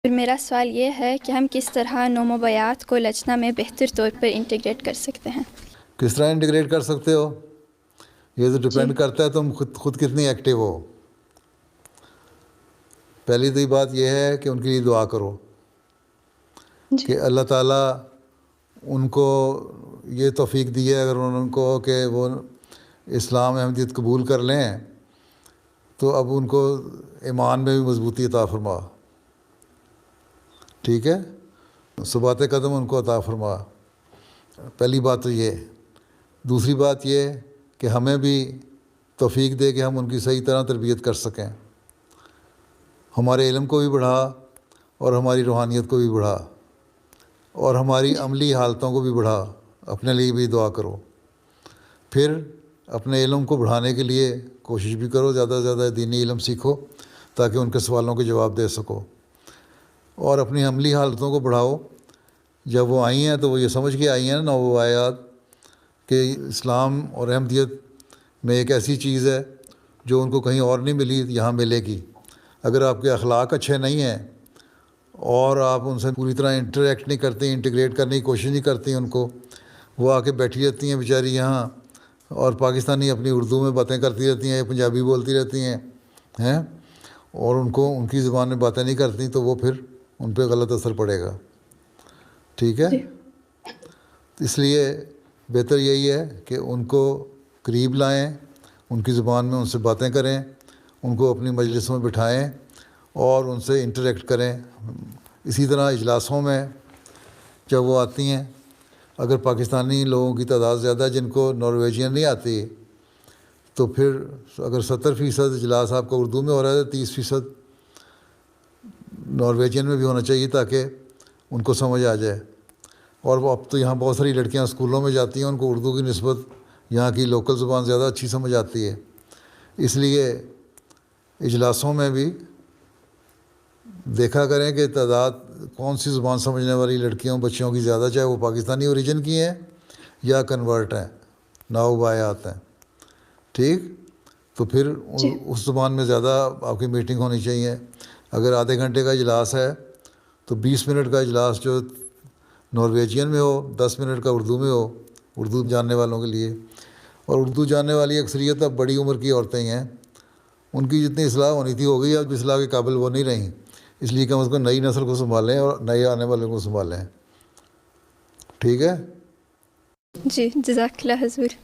پھر میرا سوال یہ ہے کہ ہم کس طرح نوموبیات کو لجنہ میں بہتر طور پر انٹیگریٹ کر سکتے ہیں؟ کس طرح انٹیگریٹ کر سکتے ہو؟ یہ تو جی ڈپینڈ کرتا ہے تم خود کتنی ایکٹیو ہو. پہلی تو بات یہ ہے کہ ان کے لیے دعا کرو جی کہ اللہ تعالیٰ ان کو یہ توفیق دی ہے، اگر ان کو کہ وہ اسلام احمدیت قبول کر لیں تو اب ان کو ایمان میں بھی مضبوطی عطا فرما. ٹھیک ہے، ثبات قدم ان کو عطا فرما. پہلی بات تو یہ. دوسری بات یہ کہ ہمیں بھی توفیق دے کہ ہم ان کی صحیح طرح تربیت کر سکیں. ہمارے علم کو بھی بڑھا اور ہماری روحانیت کو بھی بڑھا اور ہماری عملی حالتوں کو بھی بڑھا. اپنے لیے بھی دعا کرو. پھر اپنے علم کو بڑھانے کے لیے کوشش بھی کرو، زیادہ سے زیادہ دینی علم سیکھو تاکہ ان کے سوالوں کے جواب دے سکو. اور اپنی عملی حالتوں کو بڑھاؤ. جب وہ آئی ہیں تو وہ یہ سمجھ کے آئی ہیں نا وہ آیات کہ اسلام اور احمدیت میں ایک ایسی چیز ہے جو ان کو کہیں اور نہیں ملی، یہاں ملے گی. اگر آپ کے اخلاق اچھے نہیں ہیں اور آپ ان سے پوری طرح انٹریکٹ نہیں کرتے، انٹیگریٹ کرنے کی کوشش نہیں کرتی ان کو، وہ آ کے بیٹھی رہتی ہیں بیچاری یہاں اور پاکستانی اپنی اردو میں باتیں کرتی رہتی ہیں، پنجابی بولتی رہتی ہیں اور ان کو ان کی زبان میں باتیں نہیں کرتی، تو وہ پھر ان پہ غلط اثر پڑے گا. ٹھیک ہے، جی اس لیے بہتر یہی ہے کہ ان کو قریب لائیں، ان کی زبان میں ان سے باتیں کریں، ان کو اپنی مجلسوں میں بٹھائیں اور ان سے انٹریکٹ کریں. اسی طرح اجلاسوں میں جب وہ آتی ہیں، اگر پاکستانی لوگوں کی تعداد زیادہ ہے جن کو نارویجین نہیں آتی، تو پھر اگر 70% اجلاس آپ کا اردو میں ہو رہا ہے تو 30% نارویجین میں بھی ہونا چاہیے تاکہ ان کو سمجھ آ جائے. اور وہ اب تو یہاں بہت ساری لڑکیاں اسکولوں میں جاتی ہیں، ان کو اردو کی نسبت یہاں کی لوکل زبان زیادہ اچھی سمجھ آتی ہے. اس لیے اجلاسوں میں بھی دیکھا کریں کہ تعداد کون سی زبان سمجھنے والی لڑکیوں بچیوں کی زیادہ، چاہے وہ پاکستانی اوریجن کی ہیں یا کنورٹ ہیں، ناؤبایات ہیں. ٹھیک، تو پھر جی اس زبان میں زیادہ آپ کی میٹنگ ہونی چاہیے. اگر آدھے گھنٹے کا اجلاس ہے تو 20 منٹ کا اجلاس جو نارویجین میں ہو، 10 منٹ کا اردو میں ہو، اردو جاننے والوں کے لیے. اور اردو جاننے والی اکثریت اب بڑی عمر کی عورتیں ہیں، ان کی جتنی اصلاح ہونی تھی ہو گئی، اب اصلاح کے قابل وہ نہیں رہیں. اس لیے کہ ہم اس کو نئی نسل کو سنبھالیں اور نئے آنے والوں کو سنبھالیں. ٹھیک ہے. جی جزاک اللہ حضور.